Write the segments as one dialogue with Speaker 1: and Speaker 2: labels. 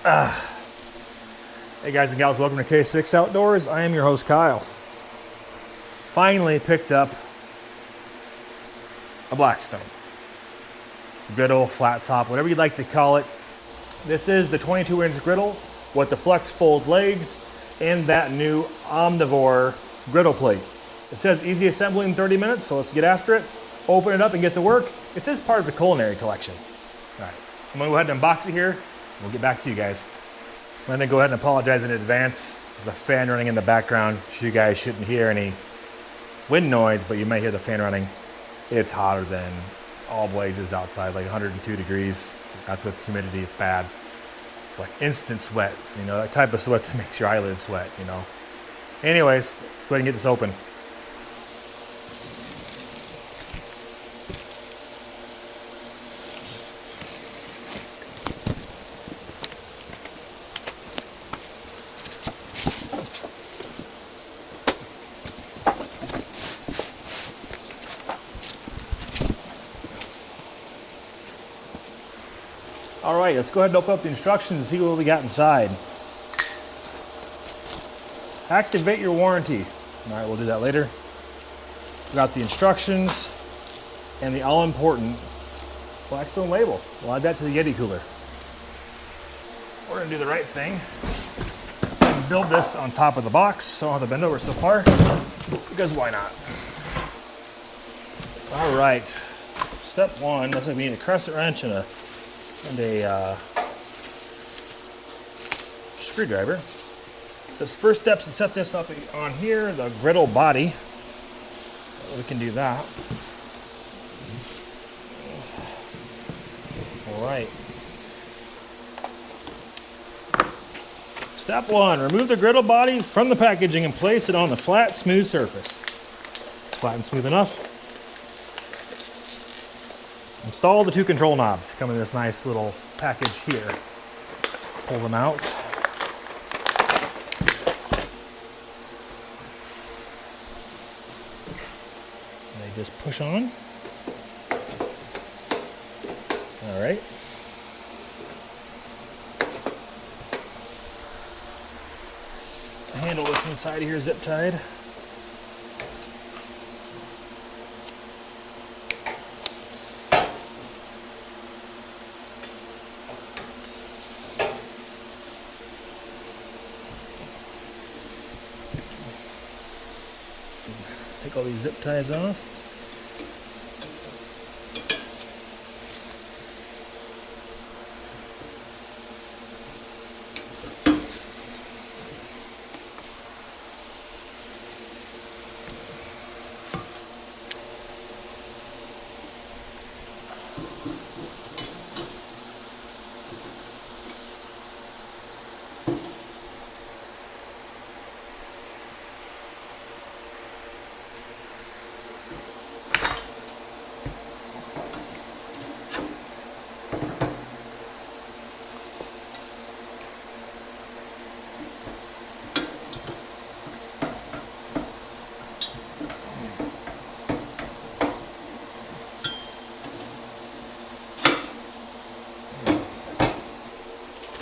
Speaker 1: Hey guys and gals, welcome to K6 Outdoors. I am your host, Kyle. Finally picked up a Blackstone Griddle, flat top, whatever you'd like to call it. This is the 22-inch griddle with the flex fold legs and that new Omnivore griddle plate. It says easy assembly in 30 minutes, so let's get after it. Open it up and get to work. This is part of the culinary collection. All right, I'm gonna go ahead and unbox it here. We'll get back to you guys. I'm gonna go ahead and apologize in advance. There's a fan running in the background. You guys shouldn't hear any wind noise, but you may hear the fan running. It's hotter than all blazes outside, like 102 degrees. That's with humidity, it's bad. It's like instant sweat, you know, that type of sweat that makes your eyelids sweat, you know. Anyways, let's go ahead and get this open. All right, let's go ahead and open up the instructions and see what we got inside. Activate your warranty. All right, we'll do that later. We got the instructions and the all-important Blackstone label. We'll add that to the Yeti cooler. We're gonna do the right thing and build this on top of the box, so I don't have to bend over so far, because why not? All right, step one, looks like we need a crescent wrench and a screwdriver. So the first step is to set this up on here, the griddle body. We can do that. All right. Step one, remove the griddle body from the packaging and place it on the flat, smooth surface. It's flat and smooth enough. Install the two control knobs. Come in this nice little package here. Pull them out. And they just push on. All right. The handle that's inside here, zip tied. Take all these zip ties off.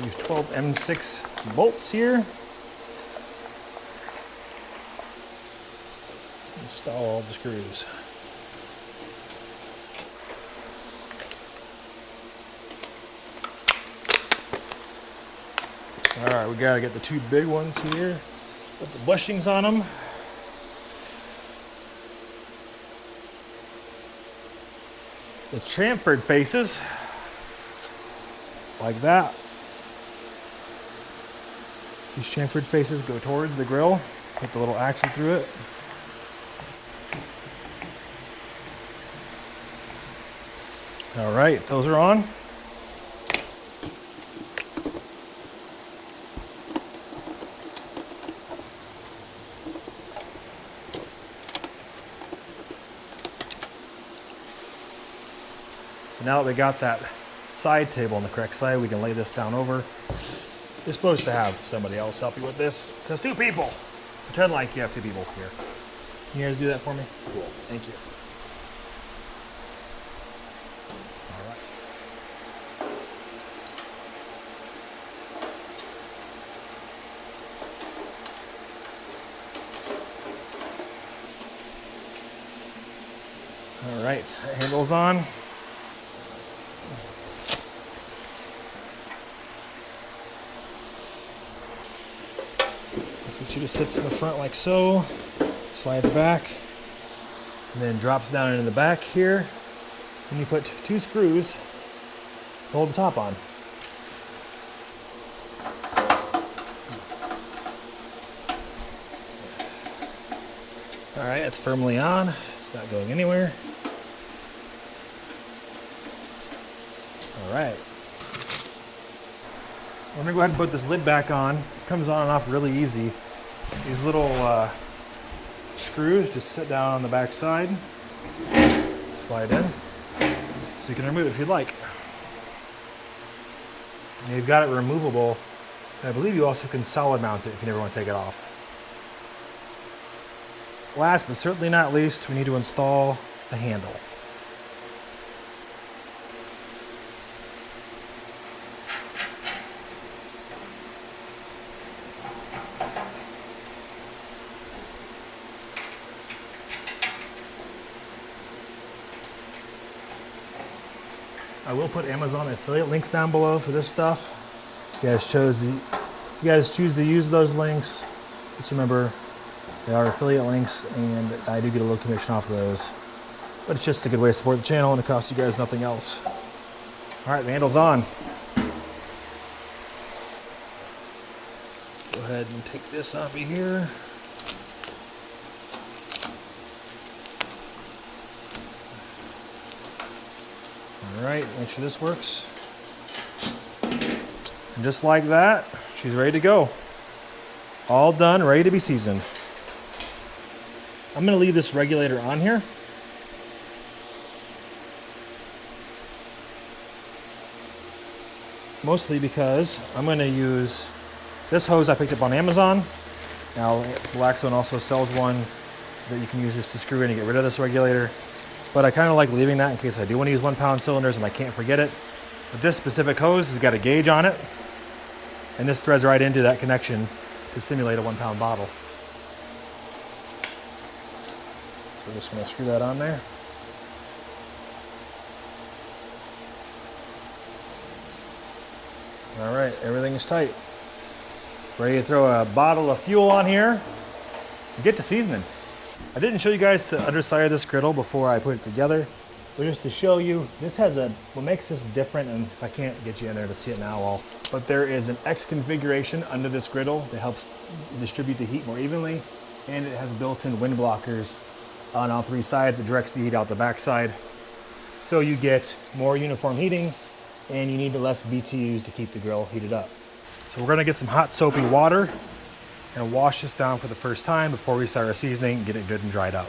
Speaker 1: Use 12 M6 bolts here. Install all the screws. All right, we gotta get the two big ones here. Put the bushings on them. The chamfered faces, like that. These chamfered faces go towards the grill. Put the little axle through it. All right, those are on. So now that we got that side table on the correct side, we can lay this down over. You're supposed to have somebody else help you with this. It says 2 people. Pretend like you have 2 people here. Can you guys do that for me? Cool, thank you. All right, handle's on. She just sits in the front like so, slides back, and then drops down into the back here. And you put 2 screws to hold the top on. All right, it's firmly on. It's not going anywhere. All right. We're gonna go ahead and put this lid back on. It comes on and off really easy. These little screws just sit down on the back side, slide in, so you can remove it if you'd like. And you've got it removable, and I believe you also can solid mount it if you never want to take it off. Last but certainly not least, we need to install the handle. I will put Amazon affiliate links down below for this stuff. If you guys choose to use those links, just remember they are affiliate links, and I do get a little commission off of those. But it's just a good way to support the channel, and it costs you guys nothing else. All right, the handle's on. Go ahead and take this off of here. All right, make sure this works. And just like that, she's ready to go. All done, ready to be seasoned. I'm gonna leave this regulator on here. Mostly because I'm gonna use this hose I picked up on Amazon. Now, Blackstone also sells one that you can use just to screw in and get rid of this regulator. But I kind of like leaving that in case I do want to use 1-pound cylinders and I can't forget it. But this specific hose has got a gauge on it, and this threads right into that connection to simulate a 1-pound bottle. So we're just going to screw that on there. All right, everything is tight. Ready to throw a bottle of fuel on here and get to seasoning. I didn't show you guys the underside of this griddle before I put it together, but just to show you, this has what makes this different, and if I can't get you in there to see it now, but there is an X configuration under this griddle that helps distribute the heat more evenly, and it has built-in wind blockers on all 3 sides. It directs the heat out the back side, so you get more uniform heating, and you need less BTUs to keep the grill heated up. So we're gonna get some hot soapy water and wash this down for the first time before we start our seasoning and get it good and dried up.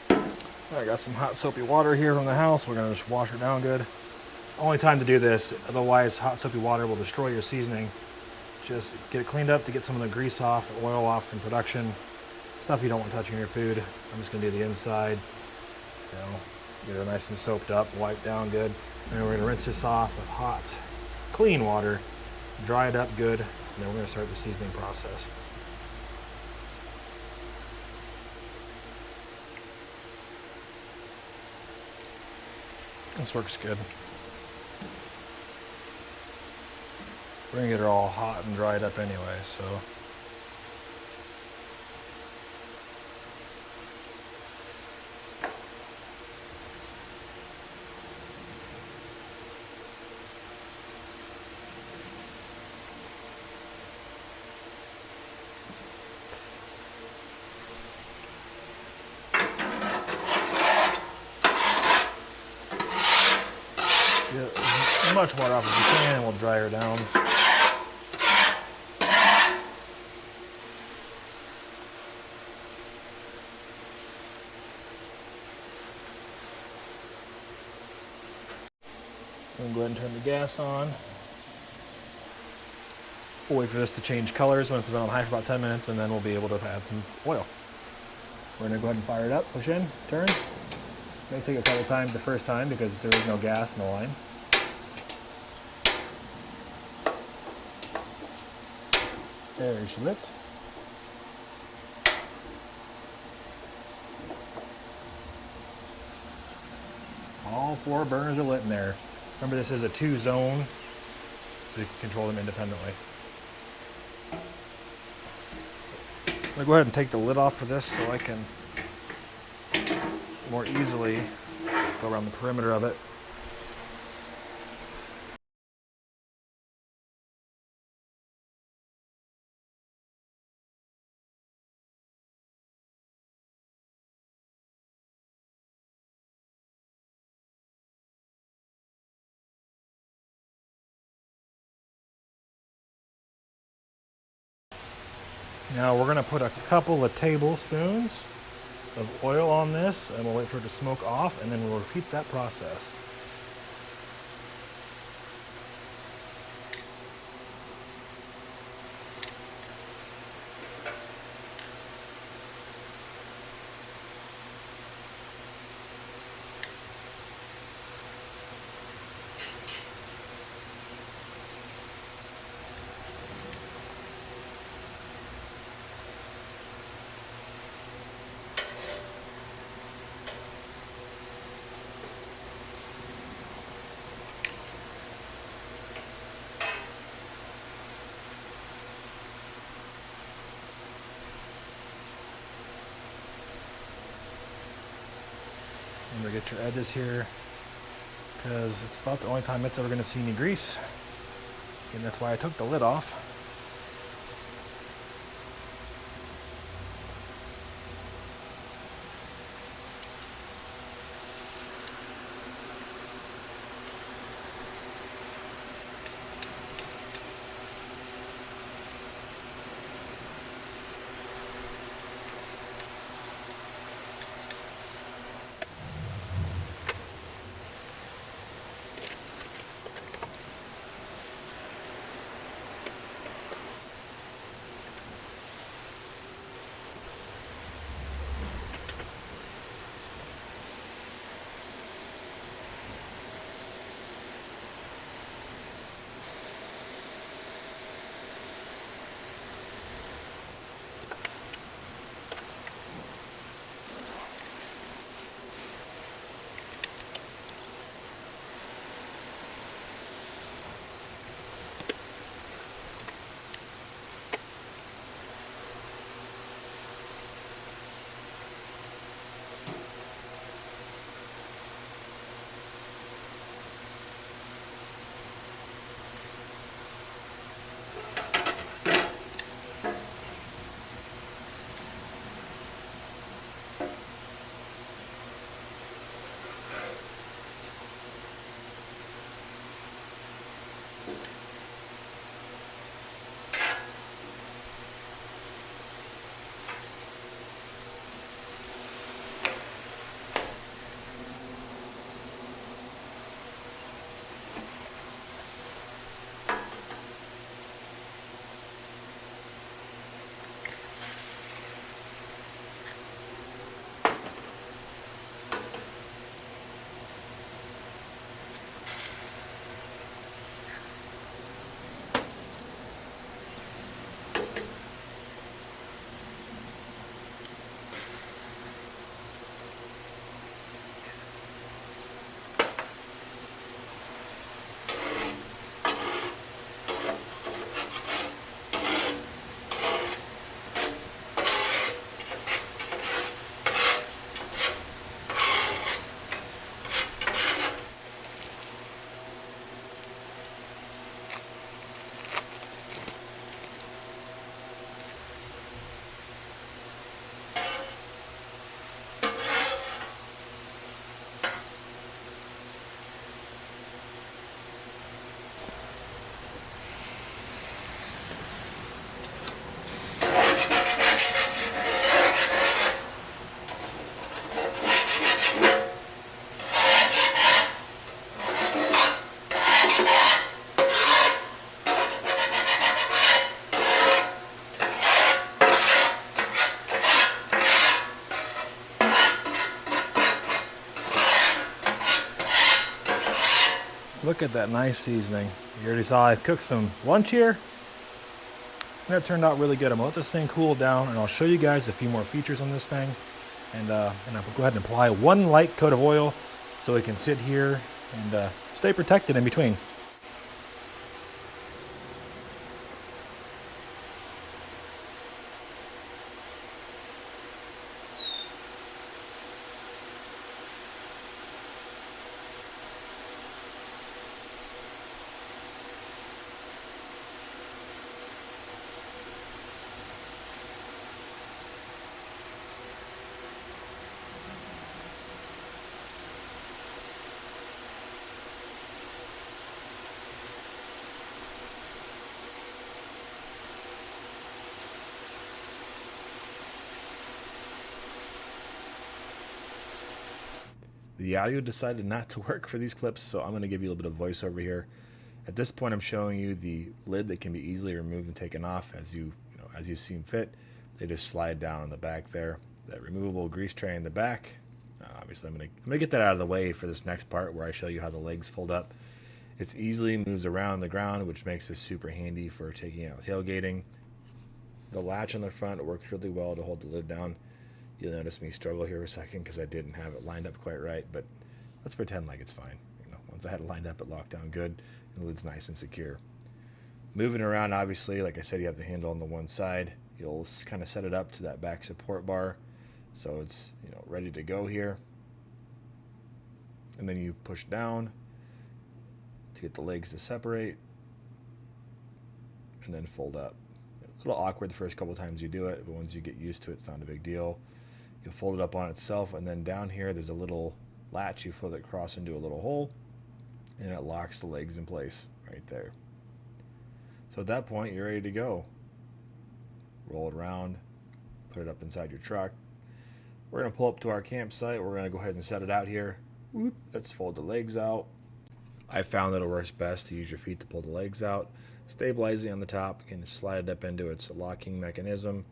Speaker 1: I got some hot soapy water here from the house. We're gonna just wash her down good. Only time to do this, otherwise hot soapy water will destroy your seasoning. Just get it cleaned up to get some of the grease off, oil off from production. Stuff you don't want touching your food. I'm just gonna do the inside. Get her nice and soaped up, wipe down good. And then we're gonna rinse this off with hot, clean water, dry it up good, and then we're gonna start the seasoning process. This works good. We're gonna get her all hot and dried up anyway, so. Get as much water off as you can, and we'll dry her down. Then go ahead and turn the gas on. We'll wait for this to change colors when it's been on high for about 10 minutes, and then we'll be able to add some oil. We're gonna go ahead and fire it up, push in, turn. May take a couple times the first time because there is no gas in the line. There she lit. all 4 burners are lit in there. Remember, this is a 2-zone, so you can control them independently. I'm gonna go ahead and take the lid off for this so I can more easily go around the perimeter of it. Now we're gonna put a couple of tablespoons of oil on this, and we'll wait for it to smoke off, and then we'll repeat that process. Remember, get your edges here, because it's about the only time it's ever going to see any grease, and that's why I took the lid off. Look at that nice seasoning. You already saw I cooked some lunch here, and it turned out really good. I'm gonna let this thing cool down, and I'll show you guys a few more features on this thing. And I'll go ahead and apply one light coat of oil so it can sit here and stay protected in between. The audio decided not to work for these clips, so I'm going to give you a little bit of voiceover here. At this point, I'm showing you the lid that can be easily removed and taken off as you seem fit. They just slide down on the back there. That removable grease tray in the back. Obviously, I'm gonna get that out of the way for this next part where I show you how the legs fold up. It easily moves around the ground, which makes this super handy for taking out tailgating. The latch on the front works really well to hold the lid down. You'll notice me struggle here for a second because I didn't have it lined up quite right, but let's pretend like it's fine. Once I had it lined up, it locked down good, and the lid's nice and secure. Moving around, obviously, like I said, you have the handle on the one side. You'll kind of set it up to that back support bar, so it's ready to go here. And then you push down to get the legs to separate, and then fold up. A little awkward the first couple times you do it, but once you get used to it, it's not a big deal. You'll fold it up on itself, and then down here there's a little latch. You fold it across into a little hole, and it locks the legs in place right there. So at that point, you're ready to go. Roll it around, put it up inside your truck. We're going to pull up to our campsite. We're going to go ahead and set it out here. Let's fold the legs out. I found that it works best to use your feet to pull the legs out, stabilizing on the top, and slide it up into its locking mechanism.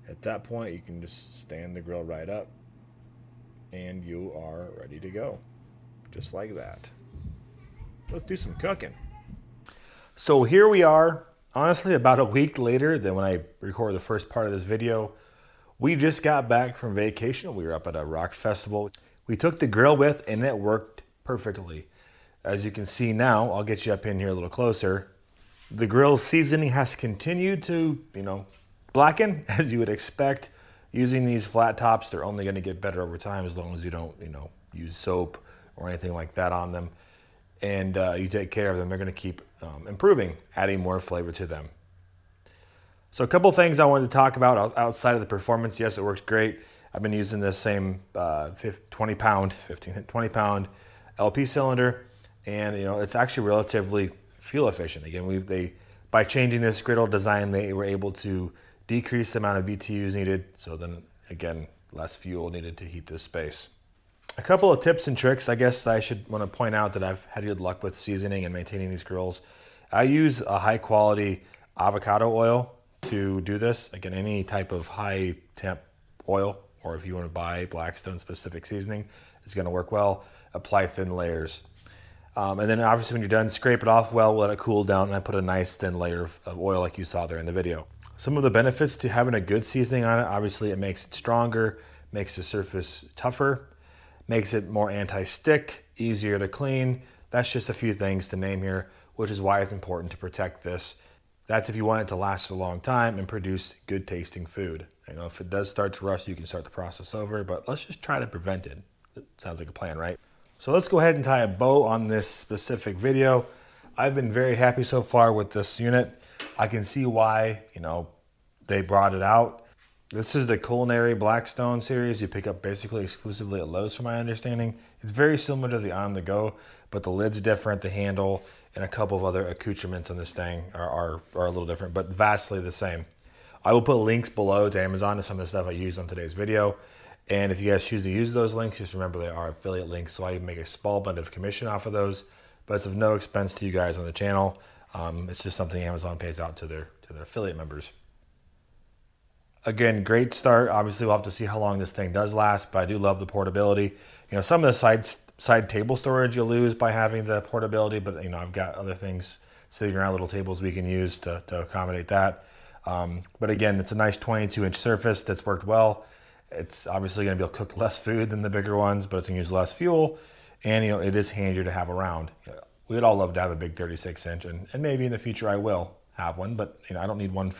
Speaker 1: At that point, you can just stand the grill right up, and you are ready to go, just like that. Let's do some cooking. So here we are, honestly, about a week later than when I recorded the first part of this video. We just got back from vacation. We were up at a rock festival. We took the grill with, and it worked perfectly. As you can see now, I'll get you up in here a little closer. The grill's seasoning has continued to, blacken, as you would expect. Using these flat tops, they're only going to get better over time as long as you don't, use soap or anything like that on them. And you take care of them, they're going to keep improving, adding more flavor to them. So a couple things I wanted to talk about outside of the performance. Yes, it works great. I've been using this same 20 pound LP cylinder, and it's actually relatively fuel efficient. Again, by changing this griddle design, they were able to decrease the amount of BTUs needed. So then again, less fuel needed to heat this space. A couple of tips and tricks, I guess I should want to point out that I've had good luck with seasoning and maintaining these grills. I use a high quality avocado oil to do this. Again, any type of high temp oil, or if you want to buy Blackstone specific seasoning, it's going to work well. Apply thin layers. And then obviously when you're done, scrape it off well, let it cool down, and I put a nice thin layer of oil like you saw there in the video. Some of the benefits to having a good seasoning on it, obviously it makes it stronger, makes the surface tougher, makes it more anti-stick, easier to clean. That's just a few things to name here, which is why it's important to protect this. That's if you want it to last a long time and produce good tasting food. If it does start to rust, you can start the process over, but let's just try to prevent it. That sounds like a plan, right? So let's go ahead and tie a bow on this specific video. I've been very happy so far with this unit. I can see why, they brought it out. This is the Culinary Blackstone series you pick up basically exclusively at Lowe's from my understanding. It's very similar to the On The Go, but the lid's different, the handle, and a couple of other accoutrements on this thing are a little different, but vastly the same. I will put links below to Amazon to some of the stuff I used on today's video. And if you guys choose to use those links, just remember they are affiliate links, so I make a small bit of commission off of those, but it's of no expense to you guys on the channel. It's just something Amazon pays out to their affiliate members. Again, great start. Obviously, we'll have to see how long this thing does last, but I do love the portability. Some of the side table storage you'll lose by having the portability, but I've got other things sitting around, little tables we can use to accommodate that. But again, it's a nice 22-inch surface that's worked well. It's obviously going to be able to cook less food than the bigger ones, but it's going to use less fuel. And it is handier to have around. We would all love to have a big 36-inch, and maybe in the future I will have one, but I don't need one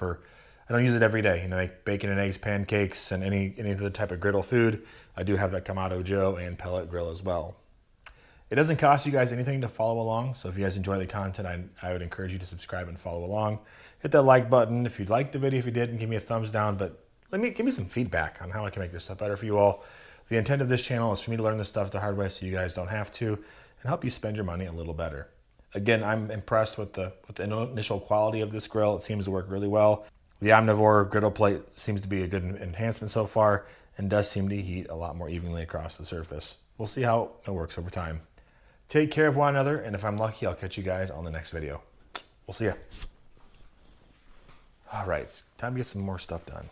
Speaker 1: I don't use it every day. Like bacon and eggs, pancakes, and any other type of griddle food. I do have that Kamado Joe and pellet grill as well. It doesn't cost you guys anything to follow along, so if you guys enjoy the content, I would encourage you to subscribe and follow along. Hit that like button if you liked the video. If you didn't, give me a thumbs down, but give me some feedback on how I can make this stuff better for you all. The intent of this channel is for me to learn this stuff the hard way so you guys don't have to, and help you spend your money a little better. Again, I'm impressed with the initial quality of this grill. It seems to work really well. The Omnivore griddle plate seems to be a good enhancement so far, and does seem to heat a lot more evenly across the surface. We'll see how it works over time. Take care of one another, and if I'm lucky, I'll catch you guys on the next video. We'll see ya. All right, it's time to get some more stuff done.